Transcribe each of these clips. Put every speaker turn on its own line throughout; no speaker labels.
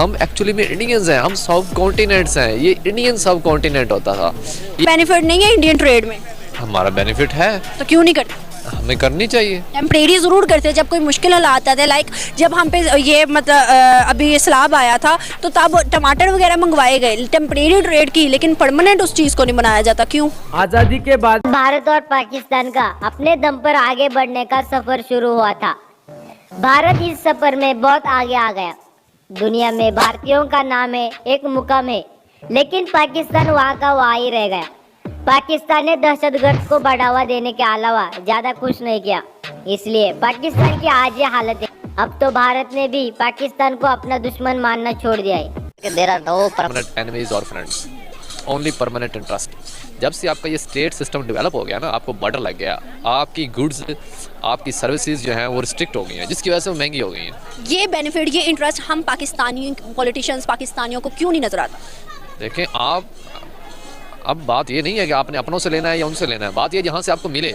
हम एक्चुअली में इंडियंस हैं, हम सब कॉन्टिनेंट्स हैं, ये इंडियन सब कॉन्टिनेंट होता था।
बेनिफिट नहीं है इंडियन ट्रेड में,
हमारा बेनिफिट है,
तो क्यों नहीं करते?
हमें करनी चाहिए।
टेम्परेरी ज़रूर करते जब कोई मुश्किल हालात आते, लाइक जब हम पे ये मतलब अभी ये सैलाब आया था तो तब टमाटर वगैरह मंगवाए गए, टेम्परेरी ट्रेड की, लेकिन परमानेंट उस चीज़ को नहीं बनाया जाता। क्यों?
आज़ादी के बाद
भारत और पाकिस्तान का अपने दम पर आगे बढ़ने का सफर शुरू हुआ था। भारत इस सफर में बहुत आगे आ गया। दुनिया में भारतीयों का नाम है, एक मुकाम है, लेकिन पाकिस्तान वहाँ का वहाँ ही रह गया। पाकिस्तान ने दहशतगर्द को बढ़ावा देने के अलावा ज्यादा कुछ नहीं किया, इसलिए पाकिस्तान की आज ये हालत है। अब तो भारत ने भी पाकिस्तान को अपना दुश्मन मानना छोड़ दिया है।
There are no permanent enemies और फ्रेंड्स, ओनली परमानेंट इंटरेस्ट। जब से आपका ये स्टेट सिस्टम डेवलप हो गया ना, आपको बॉर्डर लग गया, आपकी गुड्स, आपकी सर्विसेज जो हैं वो रिस्ट्रिक्ट हो गई हैं, जिसकी वजह से वो महंगी हो गई हैं।
ये बेनिफिट, ये इंटरेस्ट हम पाकिस्तानी पॉलिटिशियंस, पाकिस्तानियों को क्यों नहीं नजर आता?
देखें आप, अब बात ये नहीं है कि आपने अपनों से लेना है या उनसे लेना है, बात ये जहाँ से आपको मिले।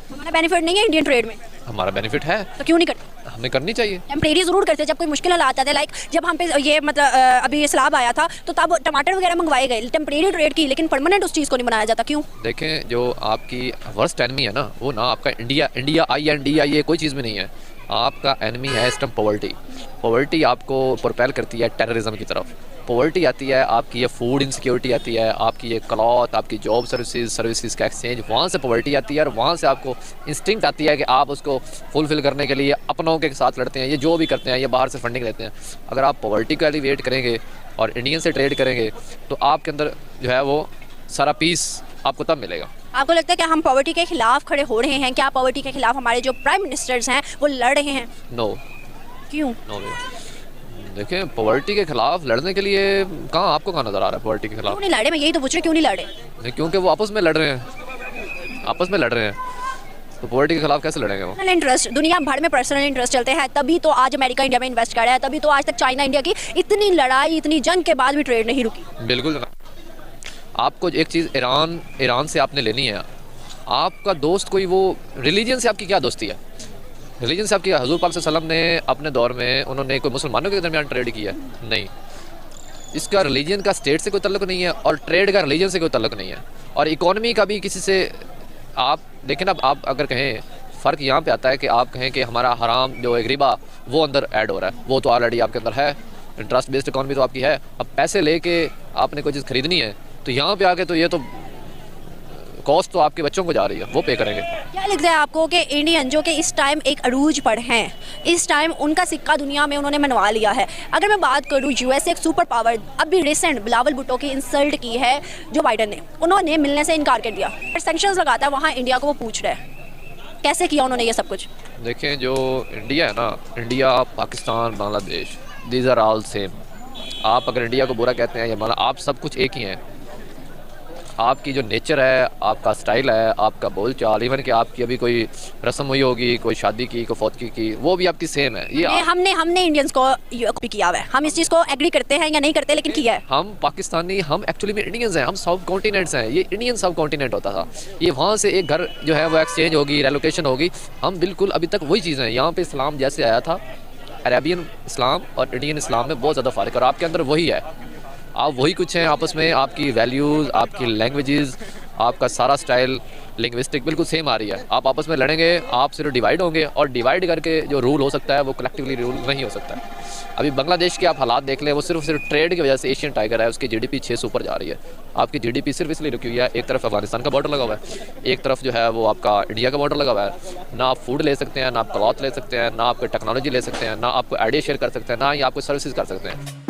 हमारा बेनिफिट नहीं है इंडियन ट्रेड में,
हमारा बेनिफिट है,
तो क्यों नहीं करते?
हमें करनी चाहिए।
टेम्परेरी ज़रूर करते जब कोई मुश्किल हालात आते, लाइक जब हम पे ये मतलब अभी ये सैलाब आया था तो तब टमाटर वगैरह मंगवाए गए, टेम्परेरी ट्रेड की, लेकिन परमानेंट उस चीज़ को नहीं बनाया जाता। क्यों?
देखें जो आपकी वर्स्ट एनिमी है ना, वो ना आपका इंडिया INDIA ये कोई चीज़ भी नहीं है। आपका एनिमी है इस टाइम पॉवर्टी। पॉवर्टी आपको प्रोपेल करती है टेररिज्म की तरफ। पॉवर्टी आती है आपकी, ये फूड इनसिक्योरिटी आती है, आपकी ये क्लॉथ, आपकी जॉब सर्विसेज का एक्सचेंज, वहाँ से पॉवर्टी आती है। और वहाँ से आपको इंस्टिंक्ट आती है कि आप उसको फुलफिल करने के लिए अपनों के साथ लड़ते हैं। ये जो भी करते हैं ये बाहर से फंडिंग लेते हैं। अगर आप पॉवर्टी का एलिवेट करेंगे और इंडियन से ट्रेड करेंगे तो आपके अंदर जो है वो सारा पीस आपको तब मिलेगा।
आपको लगता है कि हम पॉवर्टी के खिलाफ खड़े हो रहे हैं? क्या पॉवर्टी के खिलाफ हमारे जो प्राइम मिनिस्टर्स हैं वो लड़ रहे हैं?
नो।
क्यों?
नो वे। देखें पॉवर्टी के खिलाफ लड़ने के लिए आपको कहाँ नजर आ रहा है पॉवर्टी के खिलाफ?
क्यों नहीं लड़े? मैं यही तो पूछ रही हूँ, क्यों नहीं लड़े?
नहीं, क्योंकि वो आपस में लड़ रहे हैं, आपस में लड़ रहे हैं, तो पॉवर्टी के खिलाफ कैसे लड़ेंगे वो?
पर्सनल इंटरेस्ट, दुनिया भर में पर्सनल इंटरेस्ट चलते हैं, तभी तो आज अमेरिका इंडिया में इन्वेस्ट कर रहा है, तभी तो आज तक चाइना इंडिया की इतनी लड़ाई, इतनी जंग के बाद भी ट्रेड नहीं रुकी।
बिल्कुल जनाब। आपको एक चीज़ ईरान से आपने लेनी है। आपका दोस्त कोई, वो रिलीजन से आपकी क्या दोस्ती है? रिलीजन से आपकी, हजूर पाक सल्लल्लाहु अलैहि वसल्लम ने अपने दौर में उन्होंने कोई मुसलमानों के दरमियान ट्रेड किया है? नहीं। इसका रिलीजन का स्टेट से कोई तल्लुक नहीं है और ट्रेड का रिलीजन से कोई तल्लुक नहीं है। और इकोनॉमी का भी किसी से आप देखें ना, आप अगर कहें, फ़र्क यहाँ पे आता है कि आप कहें कि हमारा हराम जो एक रिबा वो अंदर ऐड हो रहा है, वो तो ऑलरेडी आपके अंदर है। इंटरेस्ट बेस्ड इकोनॉमी तो आपकी है। अब पैसे लेके आपने कोई चीज़ खरीदनी है तो यहाँ पे आके तो ये तो कॉस्ट तो आपके बच्चों को जा रही है, वो पे करेंगे।
क्या लगता है आपको कि इंडियन जो कि इस टाइम एक अरूज पर हैं, इस टाइम उनका सिक्का दुनिया में उन्होंने मनवा लिया है? अगर मैं बात करूँ यूएस एक सुपर पावर, अभी रिसेंट बिलावल भुट्टो की इंसल्ट की है जो बाइडन ने, उन्होंने मिलने से इनकार कर दिया, सैंक्शंस लगाता है वहाँ इंडिया को, वो पूछ रहे हैं कैसे किया उन्होंने ये सब कुछ?
देखें जो इंडिया है ना, India, Pakistan, Bangladesh, these are all same. आप अगर इंडिया को बुरा कहते हैं या मतलब आप सब कुछ एक ही हैं। आपकी जो नेचर है, आपका स्टाइल है, आपका बोल चाल, इवन कि आपकी अभी कोई रस्म हुई होगी, कोई शादी की, कोई फौतगी की, वो भी आपकी सेम है। ये
हमने इंडियंस को कॉपी किया हुआ है। हम इस चीज़ को एग्री करते हैं या नहीं करते, लेकिन किया है।
हम पाकिस्तानी, हम एक्चुअली में इंडियंस हैं, हम सब कॉन्टिनेंट्स हैं। ये इंडियन सब कॉन्टिनेंट होता था। ये वहाँ से एक घर जो है वो एक्सचेंज होगी, रेलोकेशन होगी। हम बिल्कुल अभी तक वही चीज़ हैं। यहाँ पे इस्लाम जैसे आया था, अरेबियन इस्लाम और इंडियन इस्लाम में बहुत ज़्यादा फ़र्क है, और आपके अंदर वही है। आप वही कुछ हैं आपस में, आपकी वैल्यूज़, आपकी लैंग्वेजेस, आपका सारा स्टाइल, लिंग्विस्टिक बिल्कुल सेम आ रही है। आप आपस में लड़ेंगे, आप सिर्फ डिवाइड होंगे, और डिवाइड करके जो रूल हो सकता है वो कलेक्टिवली रूल नहीं हो सकता है। अभी बांग्लादेश के आप हालात देख लें, वो सिर्फ ट्रेड की वजह से एशियन टाइगर है, उसकी GDP 6 से ऊपर जा रही है। आपकी GDP सिर्फ इसलिए रुकी हुई है, एक तरफ अफगानिस्तान का बॉर्डर लगा हुआ है, एक तरफ जो है वो आपका इंडिया का बॉर्डर लगा हुआ है। ना आप फूड ले सकते हैं, ना आप क्लॉथ ले सकते हैं, ना आप टेक्नोलॉजी ले सकते हैं, ना आप आइडिया शेयर कर सकते हैं, ना ही आप कोई सर्विसेज कर सकते हैं।